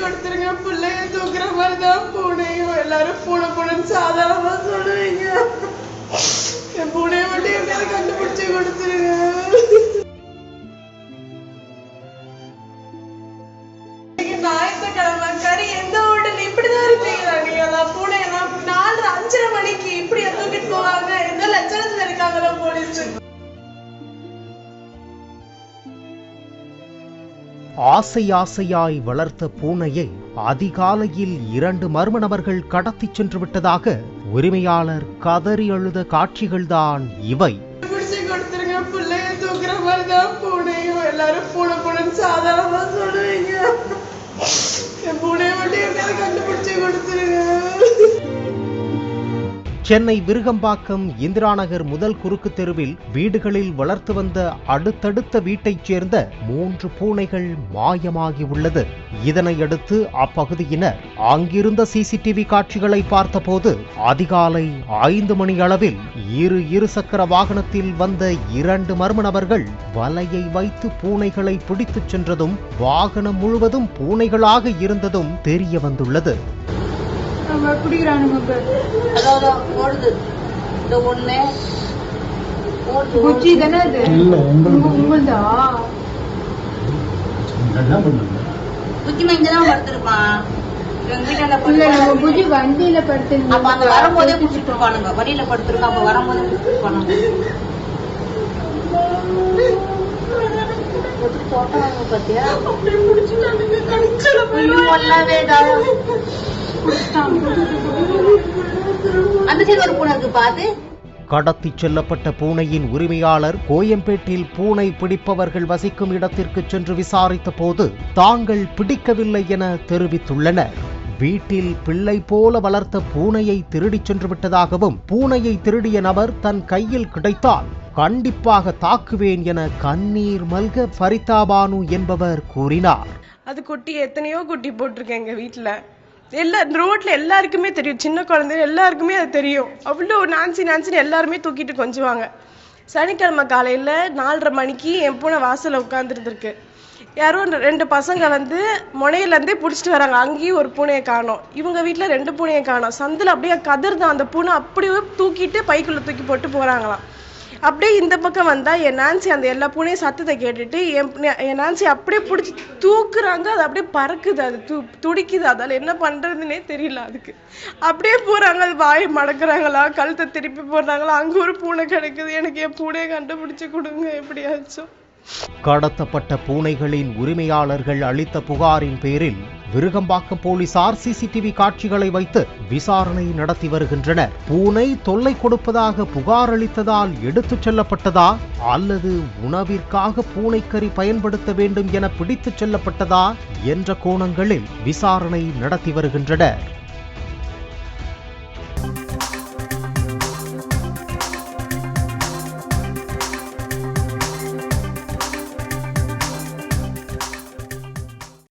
கொடுத்துருங்க. பிள்ளைய தூக்குற மாதிரிதான் பூனையும். எல்லாரும் பூனை பூனைன்னு சாதாரணமா சொல்லுவீங்க. என் பூனைய மட்டும் எப்படியாவது கண்டுபிடிச்சு கொடுத்துருங்க. ஞாயிற்றுக்கிழமை கறி எந்த ஹோட்டல் இப்படிதான் இருப்பீங்களா நீங்க? எல்லாம் பூனையெல்லாம் 4:30 மணிக்கு இப்படி தூக்கிட்டு போவாங்க. எந்த லட்சணத்துல இருக்காங்களோ போலீஸ். ஆசை ஆசையாய் வளர்த்த பூனையை அதிகாலையில் 2 மர்ம நபர்கள் கடத்தி சென்று விட்டதாக உரிமையாளர் கதறி அழுத காட்சிகள்தான் இவை. கொடுத்துருங்க. பிள்ளைய தூக்குற மாதிரிதான் பூனையும். எல்லாரும் பூனை பூனைன்னு சாதாரணமா சொல்லுவீங்க. என் பூனைய மட்டும் எப்படியாவது கண்டுபிடிச்சு கொடுத்துருங்க. சென்னை விருகம்பாக்கம் இந்திரா நகர் முதல் குறுக்கு தெருவில் வீடுகளில் வளர்த்து வந்த அடுத்தடுத்த வீட்டைச் சேர்ந்த 3 பூனைகள் மாயமாகி உள்ளது. இதனையடுத்து அப்பகுதியினர் அங்கிருந்த சிசிடிவி காட்சிகளை பார்த்தபோது அதிகாலை 5 மணி அளவில் இருசக்கர வாகனத்தில் வந்த 2 மர்ம நபர்கள் வலையை வைத்து பூனைகளை பிடித்துச் சென்றதும் வாகனம் முழுவதும் பூனைகளாக இருந்ததும் தெரிய வந்துள்ளது. வண்டியில படுத்து வரும்போதே குடிச்சிட்டு இருப்பானுங்க. வண்டியில படுத்திருக்கா அப்ப வரும்போதே குடிச்சிட்டு இருப்பானுங்க. பாத்தியா கடத்தி செல்லப்பட்ட பூனையின் உரிமையாளர் கோயம்பேட்டில் பூனை பிடிப்பவர்கள் வசிக்கும் இடத்திற்கு சென்று விசாரித்த போது தாங்கள் பிடிக்கவில்லை என தெரிவித்துள்ளனர். வீட்டில் பிள்ளை போல வளர்த்த பூனையை திருடிச் சென்று விட்டதாகவும் பூனையை திருடிய நபர் தன் கையில் கிடைத்தால் கண்டிப்பாக தாக்குவேன் என கண்ணீர் மல்க ஃபரிதாபானு என்பவர் கூறினார். அது குட்டி எத்தனையோ குட்டி போட்டிருக்கேன் எங்க வீட்டுல. ரோட்ல எல்லாருக்குமே தெரியும். சின்ன குழந்தை எல்லாருக்குமே அது தெரியும். அவ்வளோ நான்சின்னு எல்லாருமே தூக்கிட்டு கொஞ்சுவாங்க. சனிக்கிழமை காலையில 4:30 மணிக்கு என் பூனை வாசல்ல உட்காந்துருந்துருக்கு. யாரோ 2 பசங்க வந்து முனையில இருந்தே பிடிச்சிட்டு வராங்க. அங்கேயும் ஒரு பூனையை காணோம். இவங்க வீட்டுல 2 பூனையை காணோம். சந்தில அப்படியே கதறுதான். அந்த பூனை அப்படியே தூக்கிட்டு பைக்குள்ள தூக்கி போட்டு போறாங்களாம். அப்படியே இந்த பக்கம் வந்தா என் நான்சி அந்த எல்லா பூனையும் சத்தத்தை கேட்டுட்டு என் நான்சி அப்படியே பிடிச்சி தூக்குறாங்க. அது அப்படியே பறக்குது. அது துடிக்குது. அதால என்ன பண்றதுன்னே தெரியல. அதுக்கு அப்படியே போறாங்க. அது வாயை மடக்குறாங்களா, கழுத்தை திருப்பி போடுறாங்களா. அங்க ஒரு பூனை கிடைக்குது. எனக்கு என் பூனையை கண்டுபிடிச்சு கொடுங்க எப்படியாச்சும். கடத்தப்பட்ட பூனைகளின் உரிமையாளர்கள் அளித்த புகாரின் பேரில் விருகம்பாக்கம் போலீசார் சிசிடிவி காட்சிகளை வைத்து விசாரணை நடத்தி வருகின்றனர். பூனை தொல்லை கொடுப்பதாக புகார் அளித்ததால் எடுத்துச் செல்லப்பட்டதா அல்லது உணவிற்காக பூனைக்கறி பயன்படுத்த வேண்டும் என பிடித்துச் செல்லப்பட்டதா என்ற கோணங்களில் விசாரணை நடத்தி வருகின்றனர்.